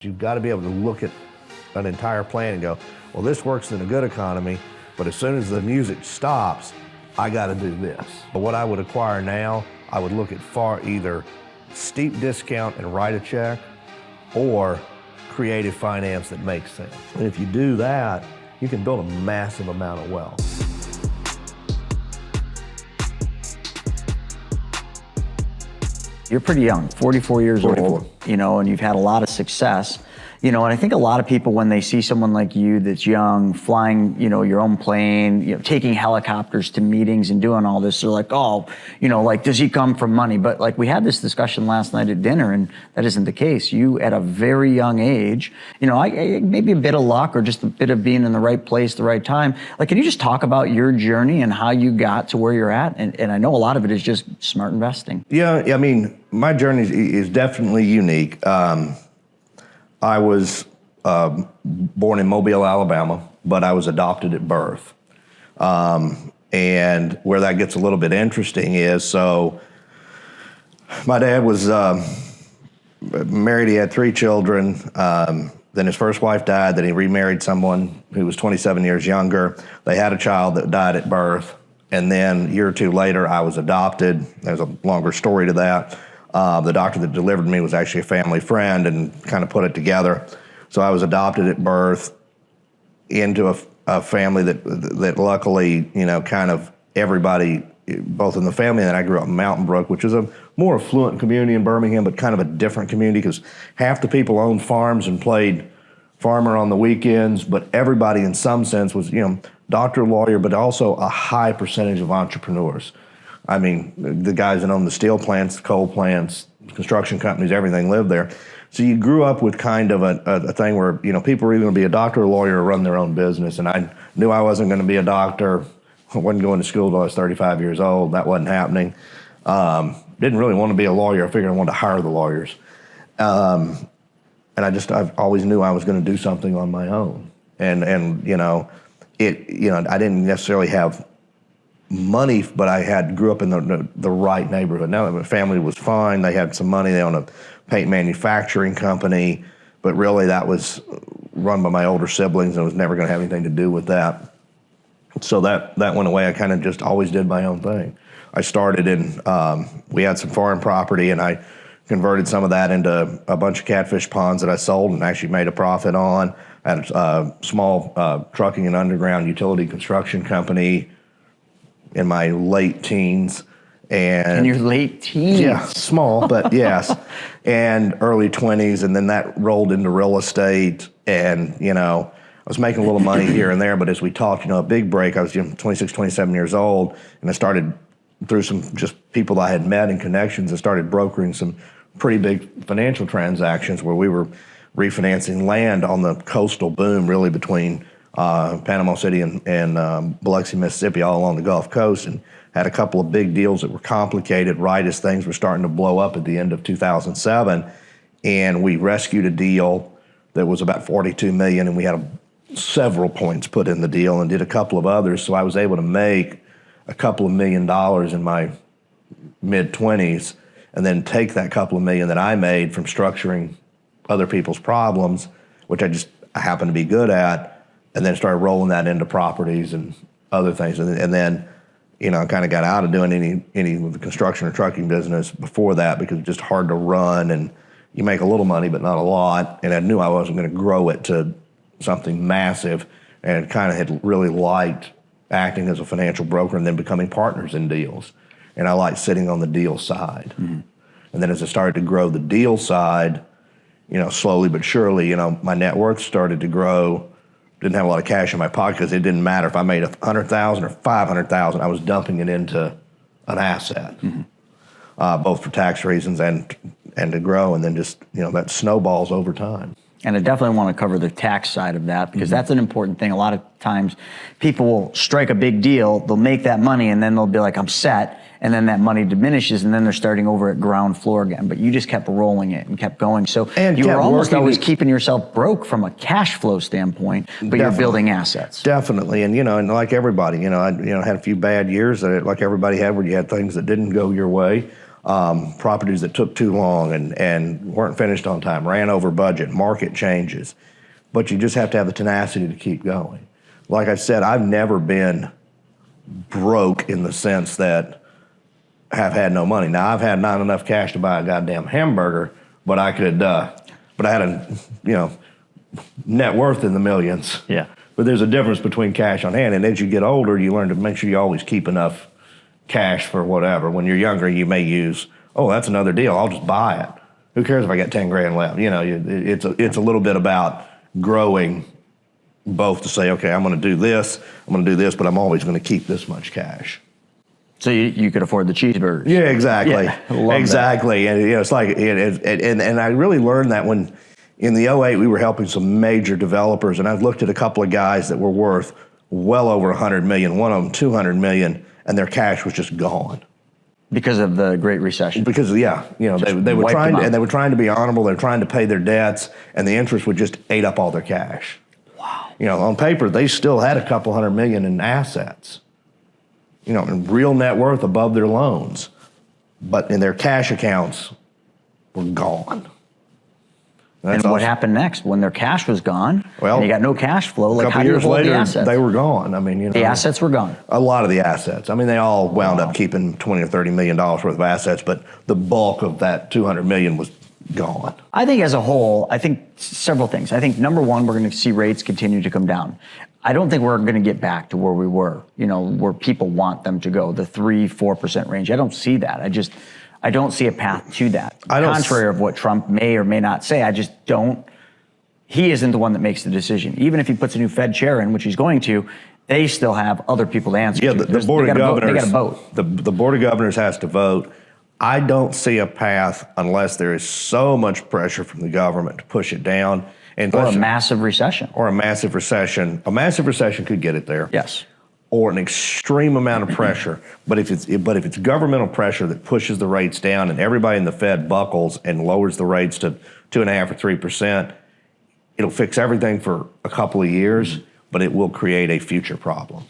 You've got to be able to look at an entire plan and go, well, this works in a good economy, but as soon as the music stops, I got to do this. But what I would acquire now, I would look at either steep discount and write a check, or creative finance that makes sense. And if you do that, you can build a massive amount of wealth. You're pretty young, 44 years 44. old, and you've had a lot of success. And I think a lot of people, when they see someone like you that's young, flying, your own plane, taking helicopters to meetings and doing all this, they're like, oh, does he come from money? But we had this discussion last night at dinner, and that isn't the case. You, at a very young age, maybe a bit of luck or just a bit of being in the right place, the right time. Can you just talk about your journey and how you got to where you're at? And I know a lot of it is just smart investing. Yeah, I mean, my journey is definitely unique. I was born in Mobile, Alabama, but I was adopted at birth. And where that gets a little bit interesting is, so my dad was married, he had 3 children. Then his first wife died, then he remarried someone who was 27 years younger. They had a child that died at birth. And then a year or 2 later, I was adopted. There's a longer story to that. The doctor that delivered me was actually a family friend and kind of put it together. So I was adopted at birth into a family that luckily, kind of everybody, both in the family, and I grew up in Mountain Brook, which is a more affluent community in Birmingham, but kind of a different community because half the people owned farms and played farmer on the weekends, but everybody in some sense was, doctor, lawyer, but also a high percentage of entrepreneurs. I mean, the guys that own the steel plants, coal plants, construction companies, everything lived there. So you grew up with kind of a thing where, people were either going to be a doctor, a lawyer, or run their own business. And I knew I wasn't going to be a doctor. I wasn't going to school until I was 35 years old. That wasn't happening. Didn't really want to be a lawyer. I figured I wanted to hire the lawyers. And I always knew I was going to do something on my own. And I didn't necessarily have money, but I grew up in the right neighborhood. Now my family was fine. They had some money. They owned a paint manufacturing company, but really that was run by my older siblings and was never going to have anything to do with that. So that went away. I kind of just always did my own thing. I started we had some farm property, and I converted some of that into a bunch of catfish ponds that I sold and actually made a profit on. I had a small trucking and underground utility construction company in my late teens. In your late teens? Yeah, small, but yes. And early 20s, and then that rolled into real estate. And, I was making a little money here and there, but as we talked, a big break, I was 26, 27 years old, and I started, through some just people I had met and connections, I started brokering some pretty big financial transactions where we were refinancing land on the coastal boom, really between Panama City and Biloxi, Mississippi, all along the Gulf Coast, and had a couple of big deals that were complicated right as things were starting to blow up at the end of 2007. And we rescued a deal that was about $42 million, and we had several points put in the deal and did a couple of others. So I was able to make a couple of $1 million in my mid-20s, and then take that couple of million that I made from structuring other people's problems, which I happened to be good at, and then started rolling that into properties and other things. And then, I kind of got out of doing any of the construction or trucking business before that because it's just hard to run, and you make a little money, but not a lot. And I knew I wasn't going to grow it to something massive, and kind of had really liked acting as a financial broker and then becoming partners in deals. And I liked sitting on the deal side. Mm-hmm. And then as I started to grow the deal side, slowly but surely, my net worth started to grow. Didn't have a lot of cash in my pocket because it didn't matter if I made $100,000 or $500,000. I was dumping it into an asset, mm-hmm. Both for tax reasons and to grow, and then just that snowballs over time. And I definitely want to cover the tax side of that because mm-hmm. that's an important thing. A lot of times people will strike a big deal, they'll make that money, and then they'll be like, I'm set. And then that money diminishes, and then they're starting over at ground floor again. But you just kept rolling it and kept going. So you were almost always keeping yourself broke from a cash flow standpoint, but you're building assets. Definitely, and and like everybody, I had a few bad years that like everybody had, where you had things that didn't go your way. properties that took too long and weren't finished on time, ran over budget, market changes. But you just have to have the tenacity to keep going. Like I said, I've never been broke in the sense that I have had no money. Now, I've had not enough cash to buy a goddamn hamburger, but I had a, net worth in the millions. Yeah. But there's a difference between cash on hand, and as you get older, you learn to make sure you always keep enough cash for whatever. When you're younger, you may use, oh, that's another deal, I'll just buy it. Who cares if I got 10 grand left? It's a little bit about growing both to say, okay, I'm going to do this, but I'm always going to keep this much cash. So you could afford the cheeseburgers. Yeah, exactly. Yeah, exactly. And it's like, and I really learned that when in the '08 we were helping some major developers, and I've looked at a couple of guys that were worth well over 100 million, one of them 200 million, and their cash was just gone. Because of the Great Recession. Because they were trying to be honorable, they were trying to pay their debts, and the interest would just ate up all their cash. Wow. On paper, they still had a couple $100 million in assets. And real net worth above their loans, but in their cash accounts were gone. And what happened next when their cash was gone? Well, and you got no cash flow. Like, a couple years later, the assets? They were gone. The assets were gone. A lot of the assets. They all wound up keeping $20 or $30 million worth of assets, but the bulk of that $200 million was gone. I think as a whole, several things. I think number one, we're going to see rates continue to come down. I don't think we're going to get back to where we were, where people want them to go, the 3-4% range. I don't see that. I don't see a path to that. Contrary of what Trump may or may not say, I just don't. He isn't the one that makes the decision. Even if he puts a new Fed chair in, which he's going to, they still have other people to answer to. The board of governors. They got to vote. The board of governors has to vote. I don't see a path unless there is so much pressure from the government to push it down. Or a massive recession. Or a massive recession. A massive recession could get it there. Yes. Or an extreme amount of pressure. But if it's governmental pressure that pushes the rates down and everybody in the Fed buckles and lowers the rates to 2.5% or 3%, it'll fix everything for a couple of years, but it will create a future problem.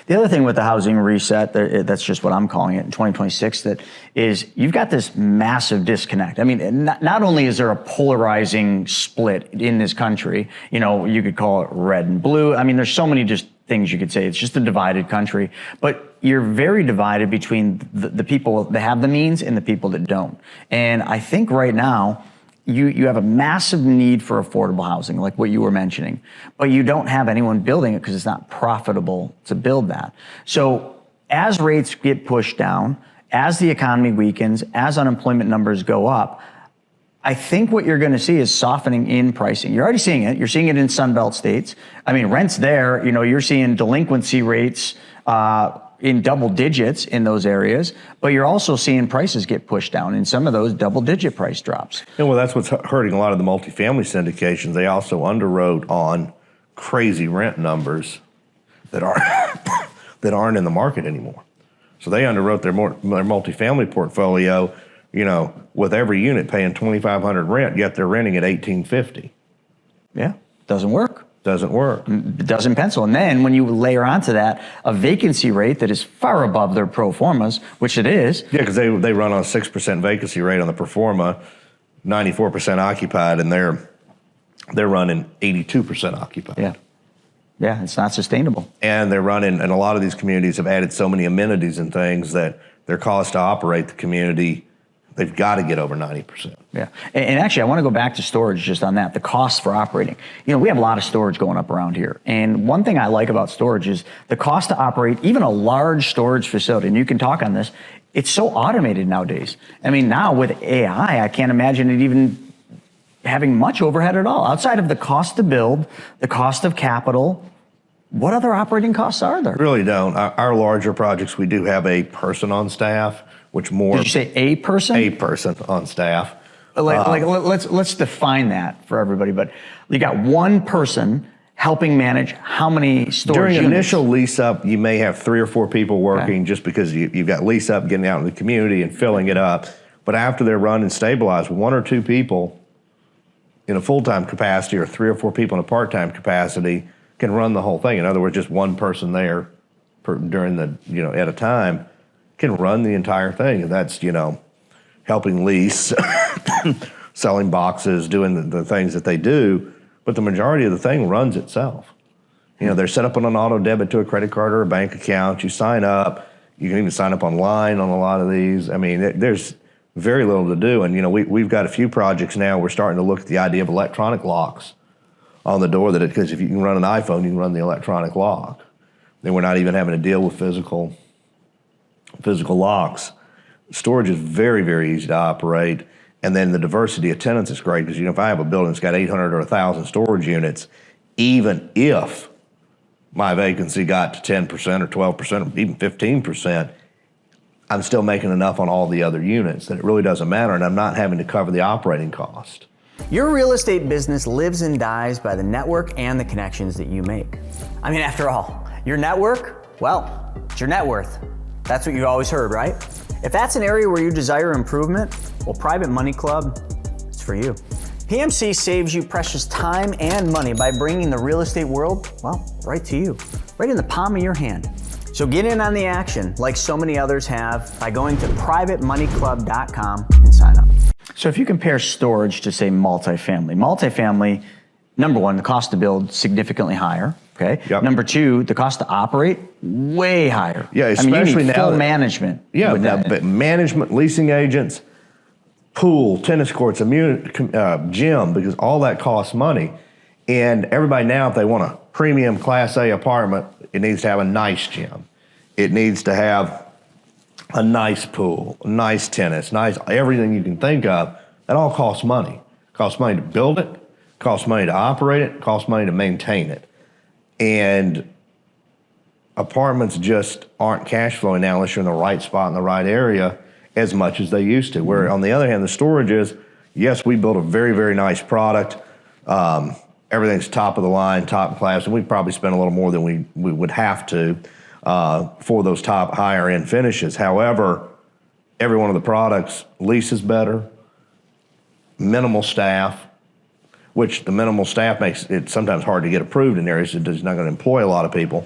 The other thing with the housing reset, that's just what I'm calling it, in 2026, that is you've got this massive disconnect. Not only is there a polarizing split in this country, you could call it red and blue. There's so many just things you could say. It's just a divided country. But you're very divided between the people that have the means and the people that don't. And I think right now, you have a massive need for affordable housing, like what you were mentioning, but you don't have anyone building it because it's not profitable to build that. So as rates get pushed down, as the economy weakens, as unemployment numbers go up, I think what you're going to see is softening in pricing. You're already seeing it. You're seeing it in Sunbelt states. Rent's there. You're seeing delinquency rates in double digits in those areas, but you're also seeing prices get pushed down in some of those double-digit price drops. Yeah, well, that's what's hurting a lot of the multifamily syndications. They also underwrote on crazy rent numbers that aren't in the market anymore. So they underwrote their multifamily portfolio, with every unit paying $2,500 rent, yet they're renting at $1,850. Yeah, doesn't work. Doesn't work. It doesn't pencil. And then when you layer onto that a vacancy rate that is far above their pro formas, which it is. Yeah, because they run on a 6% vacancy rate on the pro forma, 94% occupied, and they're running 82% occupied. Yeah. Yeah, it's not sustainable. And they're running, and a lot of these communities have added so many amenities and things that their cost to operate the community, they've got to get over 90%. Yeah. And actually, I want to go back to storage just on that, the cost for operating. We have a lot of storage going up around here. And one thing I like about storage is the cost to operate even a large storage facility, and you can talk on this, it's so automated nowadays. Now with AI, I can't imagine it even having much overhead at all. Outside of the cost to build, the cost of capital, what other operating costs are there? Really don't. Our larger projects, we do have a person on staff. Which more? Did you say a person? A person on staff. Let's define that for everybody. But you got one person helping manage how many storage During units? initial lease up, you may have 3 or 4 people working just because you've got lease up, getting out in the community and filling it up. But after they're run and stabilized, 1 or 2 people in a full-time capacity or 3 or 4 people in a part-time capacity can run the whole thing. In other words, just one person there during at a time can run the entire thing. And that's, helping lease, selling boxes, doing the things that they do, but the majority of the thing runs itself. You know, they're set up on an auto debit to a credit card or a bank account. You sign up. You can even sign up online on a lot of these. I mean, there's very little to do. And, you know, we've got a few projects now. We're starting to look at the idea of electronic locks on the door, because if you can run an iPhone, you can run the electronic lock. Then we're not even having to deal with physical locks. Storage is very, very easy to operate. And then the diversity of tenants is great, because, you know, if I have a building that's got 800 or 1,000 storage units, even if my vacancy got to 10% or 12% or even 15%, I'm still making enough on all the other units that it really doesn't matter, and I'm not having to cover the operating cost. Your real estate business lives and dies by the network and the connections that you make. I mean, after all, your network, well, it's your net worth. That's what you've always heard, right? If that's an area where you desire improvement, well, Private Money Club, it's for you. PMC saves you precious time and money by bringing the real estate world, well, right to you, right in the palm of your hand. So get in on the action, like so many others have, by going to privatemoneyclub.com and sign up. So if you compare storage to, say, multifamily, number one, the cost to build significantly higher. Okay. Yep. Number two, the cost to operate way higher. Yeah, I mean, you especially need now. Full management. Yeah, with that. but management, leasing agents, pool, tennis courts, gym, because all that costs money. And everybody now, if they want a premium Class A apartment, it needs to have a nice gym. It needs to have a nice pool, nice tennis, nice everything you can think of. That all costs money. It costs money to build it, costs money to operate it, costs money to maintain it. And apartments just aren't cash flowing now unless you're in the right spot in the right area as much as they used to. Where on the other hand, the storage is, yes, we built a very, very nice product. Everything's top of the line, top class, and we probably spend a little more than we would have to for those top higher end finishes. However, every one of the products leases better, minimal staff, which the minimal staff makes it sometimes hard to get approved in areas that it's not going to employ a lot of people.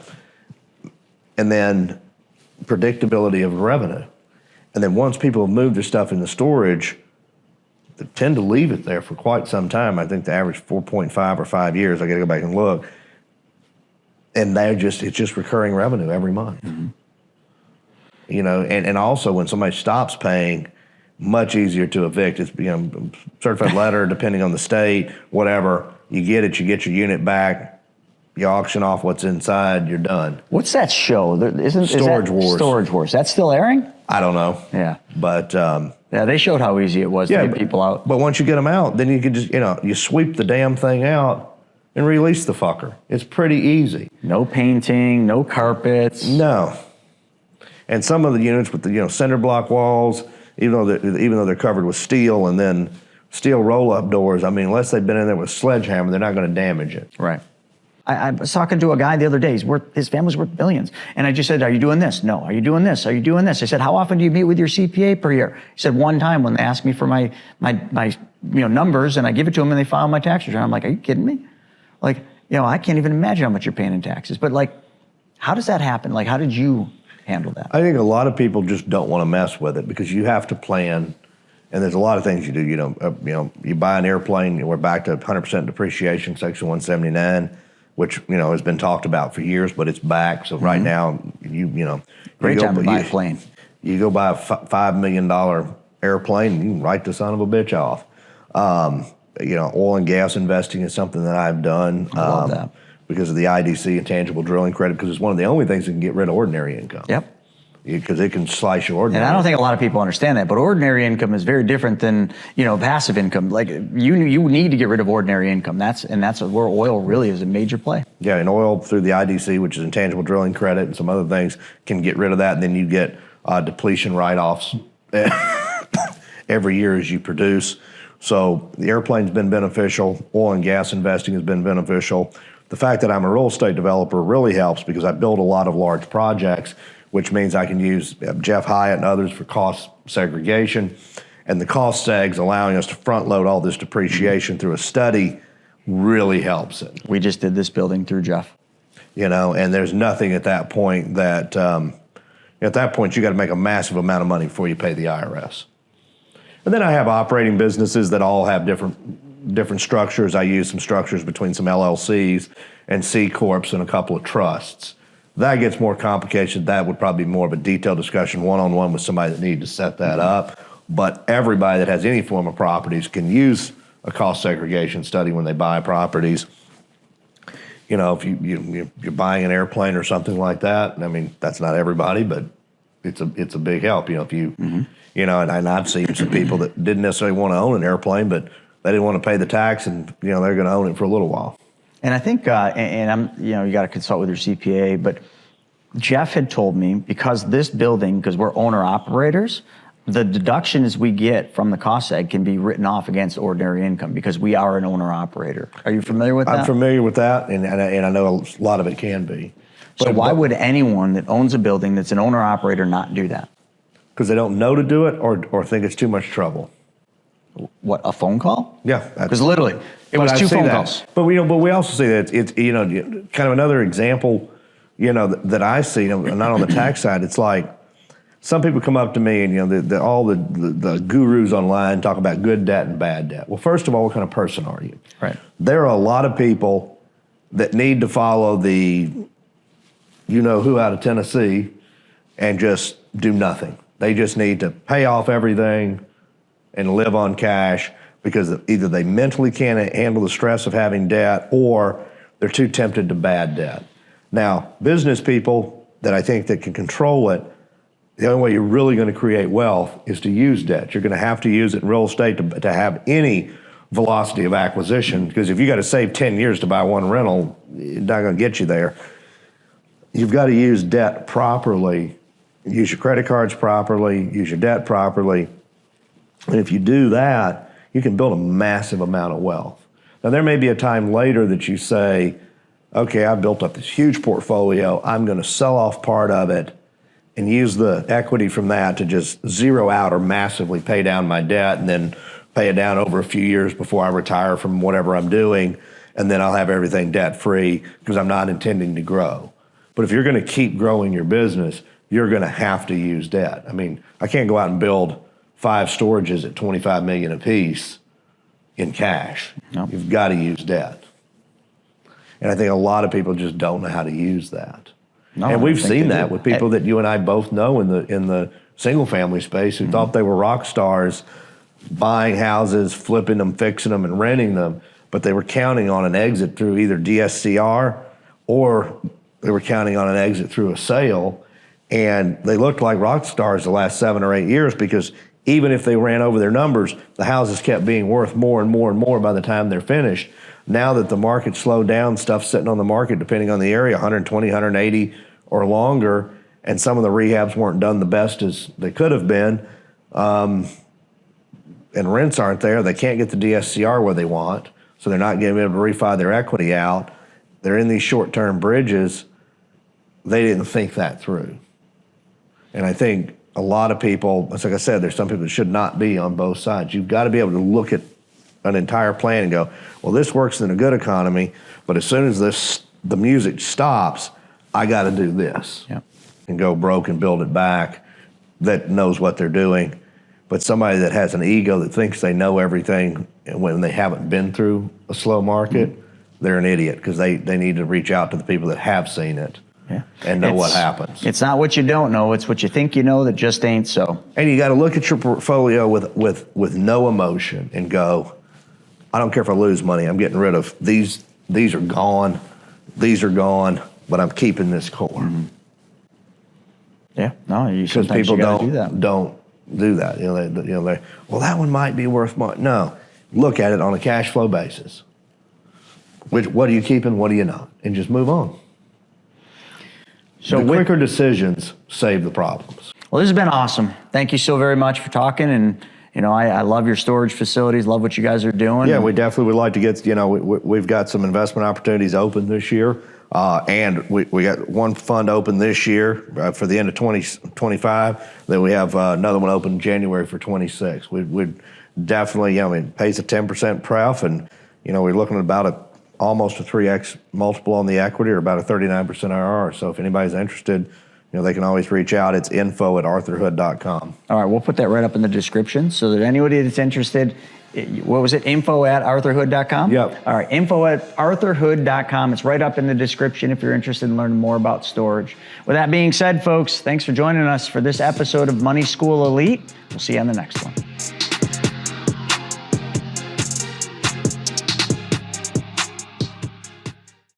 And then predictability of revenue. And then once people have moved their stuff into storage, they tend to leave it there for quite some time. I think the average 4.5 or 5 years. I got to go back and look. And it's just recurring revenue every month. Mm-hmm. You know, and also when somebody stops paying, much easier to evict. It's, you know, certified letter, depending on the state, whatever. You get it, you get your unit back, you auction off what's inside, you're done. What's that show? Storage Wars. Storage Wars. That's still airing? I don't know. Yeah. But yeah, they showed how easy it was to get people out. But once you get them out, then you can just, you know, you sweep the damn thing out and release the fucker. It's pretty easy. No painting, no carpets. No. And some of the units with the, you know, cinder block walls, even though they're covered with steel and then steel roll-up doors, I mean, unless they've been in there with a sledgehammer, they're not going to damage it. Right. I was talking to a guy the other day. His family's worth billions. And I just said, are you doing this? No. Are you doing this? Are you doing this? I said, how often do you meet with your CPA per year? He said, one time when they asked me for my numbers, and I give it to them and they file my tax return. I'm like, are you kidding me? Like, you know, I can't even imagine how much you're paying in taxes. But like, how does that happen? Like, how did you handle that? I think a lot of people just don't want to mess with it because you have to plan, and there's a lot of things you do. You buy an airplane. We're back to 100% depreciation, Section 179, which has been talked about for years, but it's back. So right now, great time to buy a plane. You go buy a $5 million airplane, and you can write the son of a bitch off. Oil and gas investing is something that I've done. I love that. Because of the IDC intangible drilling credit, because it's one of the only things that can get rid of ordinary income. Yep. Because it can slice your ordinary. And I don't think a lot of people understand that, but ordinary income is very different than passive income. Like you need to get rid of ordinary income. That's where oil really is a major play. Yeah, and oil through the IDC, which is intangible drilling credit, and some other things can get rid of that, and then you get depletion write-offs every year as you produce. So the airplane's been beneficial. Oil and gas investing has been beneficial. The fact that I'm a real estate developer really helps because I build a lot of large projects, which means I can use Jeff Hyatt and others for cost segregation. And the cost segs allowing us to front load all this depreciation through a study really helps it. We just did this building through Jeff. And there's nothing at that point that, you got to make a massive amount of money before you pay the IRS. And then I have operating businesses that all have different structures. I use some structures between some LLCs and C Corps and a couple of trusts. That gets more complicated. That would probably be more of a detailed discussion one-on-one with somebody that needs to set that up. But everybody that has any form of properties can use a cost segregation study when they buy properties. You know, if you're buying an airplane or something like that, I mean, that's not everybody, but it's a big help. You know, if you, you know, and I've seen some people that didn't necessarily want to own an airplane, but they didn't want to pay the tax, and you know, they're going to own it for a little while. And I think, and I'm, you know, you got to consult with your CPA, but Jeff had told me because this building, because we're owner operators, the deductions we get from the cost seg can be written off against ordinary income because we are an owner operator. Are you familiar with that? I'm familiar with that, and I know a lot of it can be. So why would anyone that owns a building that's an owner operator not do that? Because they don't know to do it or think it's too much trouble. What, a phone call? Yeah. Because literally, it was 2 phone calls. But we also see that it's you know, kind of another example, you know, that I see, you know, not on the tax side. It's like some people come up to me and, you know, all the gurus online talk about good debt and bad debt. Well, first of all, what kind of person are you? Right. There are a lot of people that need to follow the you know who out of Tennessee and just do nothing. They just need to pay off everything and live on cash because either they mentally can't handle the stress of having debt or they're too tempted to bad debt. Now, business people that I think that can control it, the only way you're really going to create wealth is to use debt. You're going to have to use it in real estate to have any velocity of acquisition, because if you got to save 10 years to buy one rental, it's not going to get you there. You've got to use debt properly, use your credit cards properly, use your debt properly. And if you do that, you can build a massive amount of wealth. Now, there may be a time later that you say, okay, I've built up this huge portfolio. I'm going to sell off part of it and use the equity from that to just zero out or massively pay down my debt and then pay it down over a few years before I retire from whatever I'm doing. And then I'll have everything debt free because I'm not intending to grow. But if you're going to keep growing your business, you're going to have to use debt. I mean, I can't go out and build 5 storages at $25 million apiece in cash. Nope. You've got to use debt. And I think a lot of people just don't know how to use that. No, and we've seen that with people that you and I both know in the single family space who thought they were rock stars, buying houses, flipping them, fixing them, and renting them, but they were counting on an exit through either DSCR or they were counting on an exit through a sale. And they looked like rock stars the last 7 or 8 years because even if they ran over their numbers, the houses kept being worth more and more and more by the time they're finished. Now that the market slowed down, stuff sitting on the market, depending on the area, 120, 180 or longer, and some of the rehabs weren't done the best as they could have been, and rents aren't there. They can't get the DSCR where they want, so they're not going to be able to refi their equity out. They're in these short-term bridges. They didn't think that through. And I think a lot of people, like I said, there's some people that should not be on both sides. You've got to be able to look at an entire plan and go, well, this works in a good economy, but as soon as the music stops, I got to do this. Yep. And go broke and build it back, that knows what they're doing. But somebody that has an ego that thinks they know everything and when they haven't been through a slow market, they're an idiot because they need to reach out to the people that have seen it. Yeah. And know what happens. It's not what you don't know, it's what you think you know that just ain't so. And you got to look at your portfolio with no emotion and go, I don't care if I lose money, I'm getting rid of these are gone, but I'm keeping this core. Mm-hmm. Yeah, no, Because people don't do that. They well, that one might be worth more. No, look at it on a cash flow basis. What are you keeping, what are you not? And just move on. So the quicker decisions save the problems. Well, this has been awesome. Thank you so very much for talking. And, you know, I love your storage facilities, love what you guys are doing. Yeah, we definitely would like to get, we've got some investment opportunities open this year. And we got one fund open this year for the end of 2025. Then we have another one open in January for 26. We'd definitely, it pays a 10% pref. And, we're looking at about almost a 3x multiple on the equity or about a 39% IRR. So if anybody's interested, they can always reach out. It's info@arthurhood.com. All right, we'll put that right up in the description so that anybody that's interested, what was it, info@arthurhood.com? Yep. All right, info@arthurhood.com. It's right up in the description if you're interested in learning more about storage. With that being said, folks, thanks for joining us for this episode of Money School Elite. We'll see you on the next one.